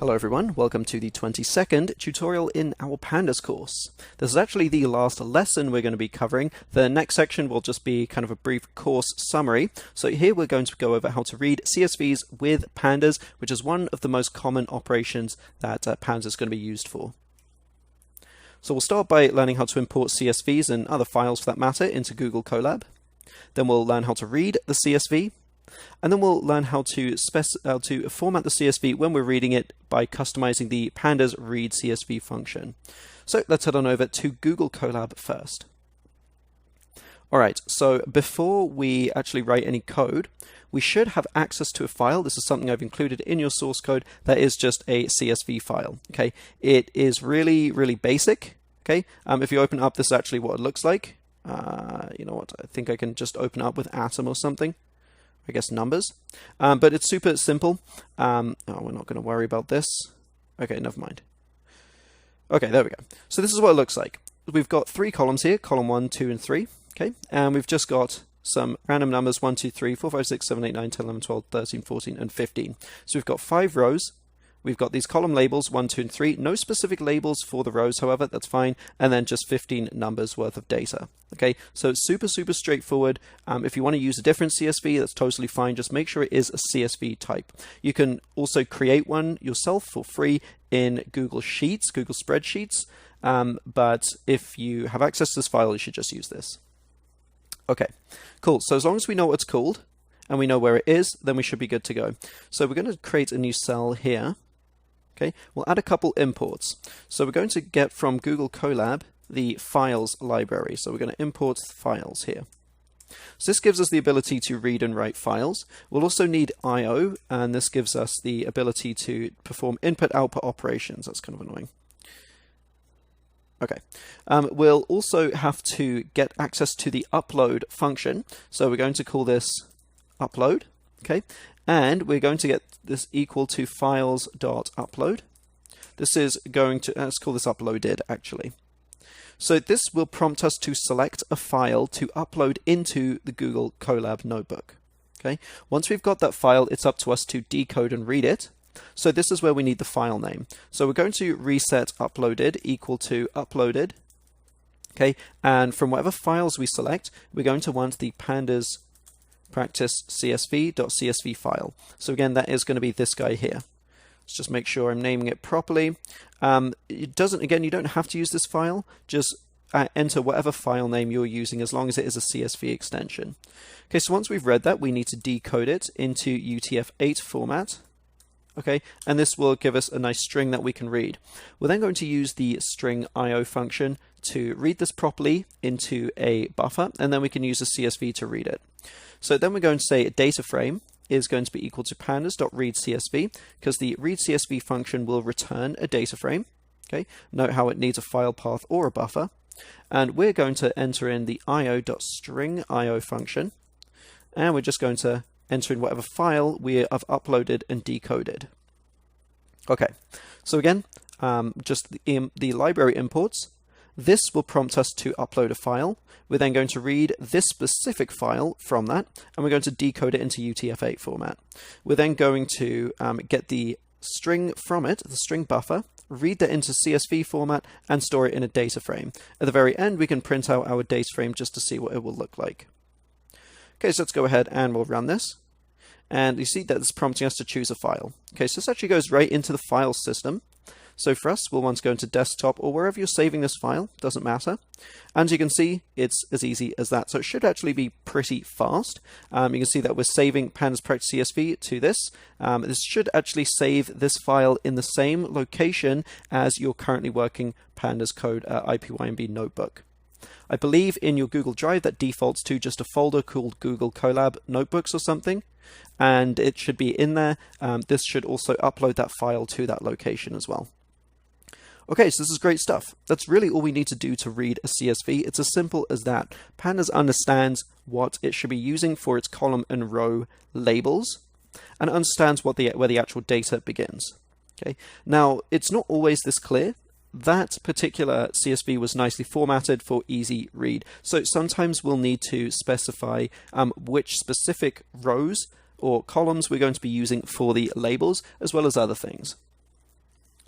Hello everyone, welcome to the 22nd tutorial in our Pandas course. This is actually the last lesson we're going to be covering. The next section will just be kind of a brief course summary. So here we're going to go over how to read CSVs with Pandas, which is one of the most common operations that Pandas is going to be used for. So we'll start by learning how to import CSVs and other files for that matter into Google Colab. Then we'll learn how to read the CSV. And then we'll learn how to format the CSV when we're reading it by customizing the Pandas read CSV function. So let's head on over to Google Colab first. Alright, so before we actually write any code, we should have access to a file. This is something I've included in your source code that is just a CSV file. Okay, it is really basic. Okay, if you open up, this is actually what it looks like. You know what? I think I can just open up with Atom or something. I guess numbers, but it's super simple. Oh, we're not going to worry about this. Okay, never mind. Okay, there we go. So this is what it looks like. We've got three columns here, column 1, 2, and 3. Okay, and we've just got some random numbers 1, 2, 3, 4, 5, 6, 7, 8, 9, 10, 11, 12, 13, 14, and 15. So we've got 5 rows. We've got these column labels 1, 2, and 3. No specific labels for the rows, however, that's fine. And then just 15 numbers worth of data. Okay, so it's super straightforward. If you want to use a different CSV, that's totally fine. Just make sure it is a CSV type. You can also create one yourself for free in Google Sheets, Google Spreadsheets. But if you have access to this file, you should just use this. Okay, cool. So as long as we know what it's called and we know where it is, then we should be good to go. So we're going to create a new cell here. Okay, we'll add a couple imports. So we're going to get from Google Colab the files library. So we're going to import files here. So this gives us the ability to read and write files. We'll also need I/O, and this gives us the ability to perform input-output operations. That's kind of annoying. Okay, we'll also have to get access to the upload function. So we're going to call this upload. Okay, and we're going to get this equal to files.upload. This is going to, let's call this uploaded actually. So this will prompt us to select a file to upload into the Google Colab notebook. Okay, once we've got that file, it's up to us to decode and read it. So this is where we need the file name. So we're going to reset uploaded equal to uploaded. Okay, and from whatever files we select, we're going to want the pandas practice csv.csv file. So again, that is going to be this guy here. Let's just make sure I'm naming it properly. It doesn't, again, you don't have to use this file. Just enter whatever file name you're using as long as it is a CSV extension. Okay, so once we've read that, we need to decode it into UTF-8 format. Okay, and this will give us a nice string that we can read. We're then going to use the string IO function to read this properly into a buffer, and then we can use a CSV to read it. So then we're going to say data frame is going to be equal to pandas.readCSV, because the readCSV function will return a data frame. Okay, note how it needs a file path or a buffer. And we're going to enter in the io.stringIO function, and we're just going to enter in whatever file we have uploaded and decoded. Okay, so again, just the library imports. This will prompt us to upload a file. We're then going to read this specific file from that, and we're going to decode it into UTF-8 format. We're then going to get the string from it, the string buffer, read that into CSV format, and store it in a data frame. At the very end, we can print out our data frame just to see what it will look like. Okay, so let's go ahead and we'll run this. And you see that it's prompting us to choose a file. Okay, so this actually goes right into the file system. So for us, we'll want to go into desktop or wherever you're saving this file, doesn't matter. And you can see it's as easy as that. So it should actually be pretty fast. You can see that we're saving pandas practice CSV to this. This should actually save this file in the same location as your currently working pandas code IPYNB notebook. I believe in your Google Drive that defaults to just a folder called Google Colab Notebooks or something, and it should be in there. This should also upload that file to that location as well. Okay, so this is great stuff. That's really all we need to do to read a CSV. It's as simple as that. Pandas understands what it should be using for its column and row labels, and understands what where the actual data begins. Okay, now it's not always this clear. That particular CSV was nicely formatted for easy read. So sometimes we'll need to specify which specific rows or columns we're going to be using for the labels, as well as other things.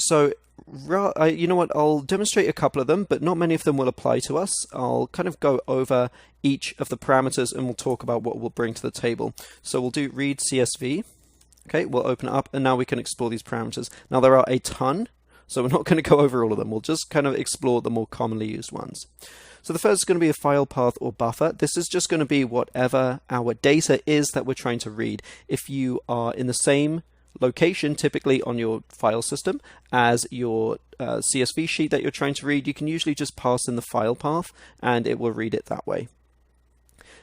So, you know what, I'll demonstrate a couple of them, but not many of them will apply to us. I'll kind of go over each of the parameters and we'll talk about what we'll bring to the table. So we'll do read CSV. Okay, we'll open it up and now we can explore these parameters. Now there are a ton, so we're not going to go over all of them. We'll just kind of explore the more commonly used ones. So the first is going to be a file path or buffer. This is just going to be whatever our data is that we're trying to read. If you are in the same location, typically on your file system, as your CSV sheet that you're trying to read, you can usually just pass in the file path and it will read it that way.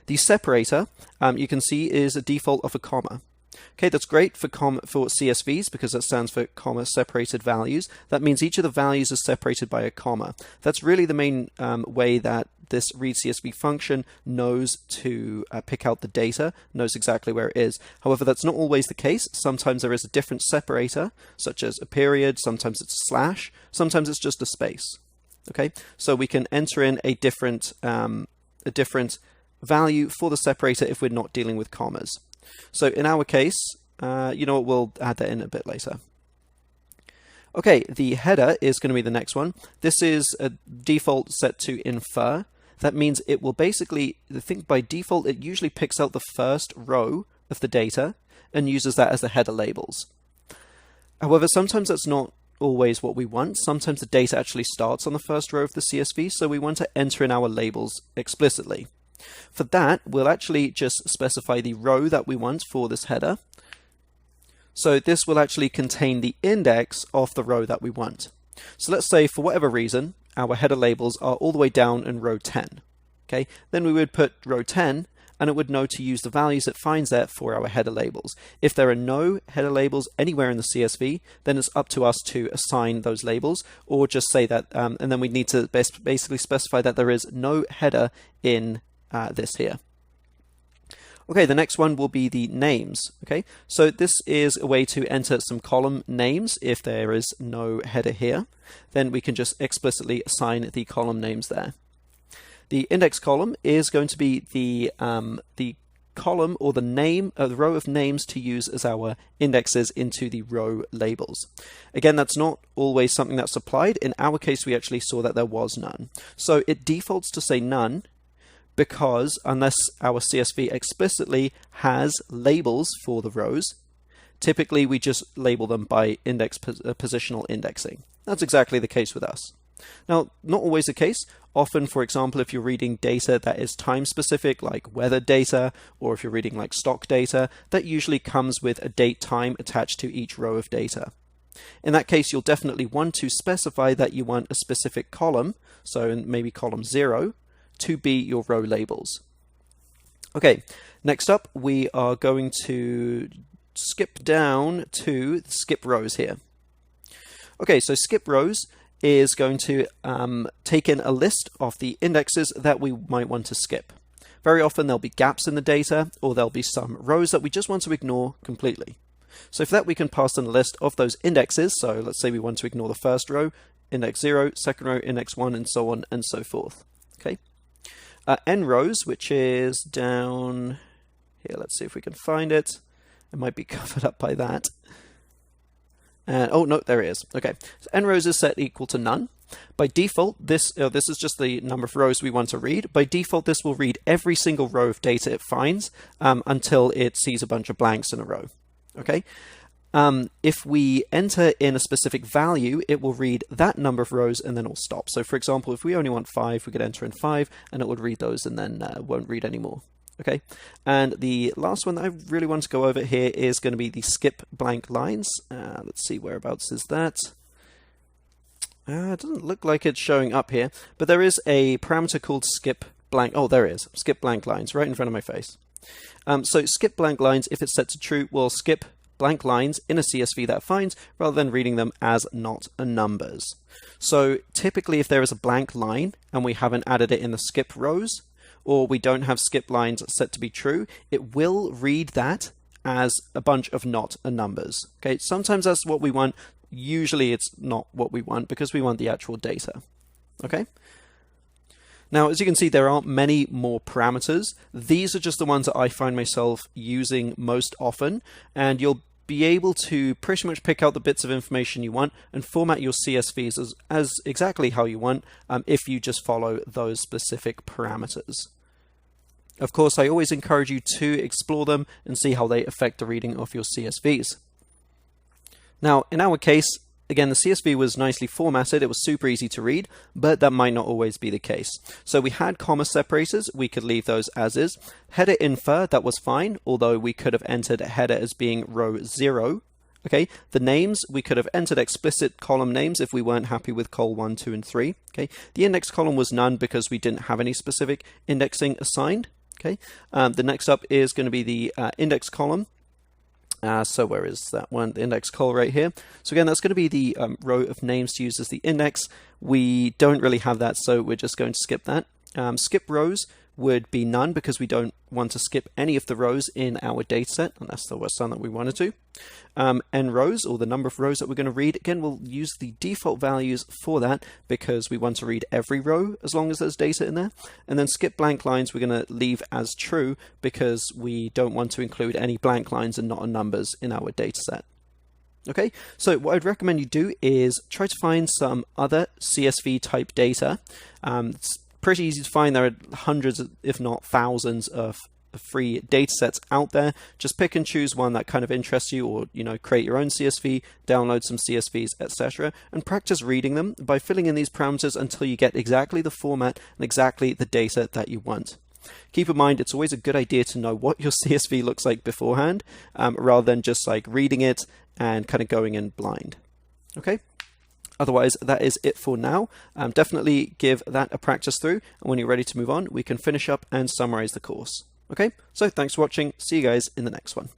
The separator, you can see, is a default of a comma. Okay, that's great for CSVs because that stands for comma separated values. That means each of the values is separated by a comma. That's really the main way that this read CSV function knows to pick out the data, knows exactly where it is. However, that's not always the case. Sometimes there is a different separator, such as a period, sometimes it's a slash, sometimes it's just a space. Okay, so we can enter in a different value for the separator if we're not dealing with commas. So in our case, you know what, we'll add that in a bit later. Okay, the header is going to be the next one. This is a default set to infer. That means it will basically, I think by default, it usually picks out the first row of the data and uses that as the header labels. However, sometimes that's not always what we want. Sometimes the data actually starts on the first row of the CSV, so we want to enter in our labels explicitly. For that, we'll actually just specify the row that we want for this header. So this will actually contain the index of the row that we want. So let's say for whatever reason, our header labels are all the way down in row 10. Okay, then we would put row 10 and it would know to use the values it finds there for our header labels. If there are no header labels anywhere in the CSV, then it's up to us to assign those labels, or just say that, and then we need to basically specify that there is no header in this here. Okay, the next one will be the names. Okay, so this is a way to enter some column names if there is no header here. Then we can just explicitly assign the column names there. The index column is going to be the column or the name, the row of names to use as our indexes into the row labels. Again, that's not always something that's applied. In our case, we actually saw that there was none. So it defaults to say none, because unless our CSV explicitly has labels for the rows, typically we just label them by positional indexing. That's exactly the case with us. Now, not always the case. Often, for example, if you're reading data that is time specific, like weather data, or if you're reading like stock data, that usually comes with a date time attached to each row of data. In that case, you'll definitely want to specify that you want a specific column, so maybe column 0, to be your row labels. Okay, next up we are going to skip down to skip rows here. Okay, so skip rows is going to take in a list of the indexes that we might want to skip. Very often there'll be gaps in the data, or there'll be some rows that we just want to ignore completely. So for that we can pass in a list of those indexes. So let's say we want to ignore the first row, index 0, second row, index 1, and so on and so forth. Okay. N rows, which is down here. Let's see if we can find it. It might be covered up by that. And oh no, there it is. Okay, so n rows is set equal to none. By default, this is just the number of rows we want to read. By default, this will read every single row of data it finds until it sees a bunch of blanks in a row. Okay. If we enter in a specific value, it will read that number of rows and then it'll stop. So for example, if we only want 5, we could enter in 5 and it would read those and then won't read anymore. Okay, and the last one that I really want to go over here is going to be the skip blank lines. Let's see, whereabouts is that? It doesn't look like it's showing up here, but there is a parameter called skip blank. Oh, there it is. Skip blank lines right in front of my face. So skip blank lines, if it's set to true, will skip blank lines in a CSV that finds, rather than reading them as not a numbers. So typically if there is a blank line and we haven't added it in the skip rows, or we don't have skip lines set to be true, it will read that as a bunch of not a numbers. Okay, sometimes that's what we want. Usually it's not what we want because we want the actual data. Okay. Now, as you can see, there aren't many more parameters. These are just the ones that I find myself using most often, and you'll be able to pretty much pick out the bits of information you want and format your CSVs as exactly how you want if you just follow those specific parameters. Of course, I always encourage you to explore them and see how they affect the reading of your CSVs. Now, in our case, again, the CSV was nicely formatted, it was super easy to read, but that might not always be the case. So we had comma separators, we could leave those as is. Header infer, that was fine, although we could have entered header as being row 0. Okay, the names, we could have entered explicit column names if we weren't happy with col 1, 2, and 3. Okay, the index column was none because we didn't have any specific indexing assigned. Okay, the next up is going to be the index column. So where is that one? The index col right here. So again, that's going to be the row of names to use as the index. We don't really have that, so we're just going to skip that. Skip rows would be none because we don't want to skip any of the rows in our dataset, unless there was some that we wanted to. N rows, or the number of rows that we're going to read, again, we'll use the default values for that because we want to read every row as long as there's data in there. And then skip blank lines, we're going to leave as true because we don't want to include any blank lines and not numbers in our dataset. Okay, so what I'd recommend you do is try to find some other CSV type data. It's pretty easy to find. There are hundreds, if not thousands, of free data sets out there. Just pick and choose one that kind of interests you, or create your own CSV, download some CSVs, etc., and practice reading them by filling in these parameters until you get exactly the format and exactly the data that you want. Keep in mind, it's always a good idea to know what your CSV looks like beforehand, rather than just like reading it and kind of going in blind. Okay? Otherwise, that is it for now. Definitely give that a practice through, and when you're ready to move on, we can finish up and summarize the course. Okay, so thanks for watching. See you guys in the next one.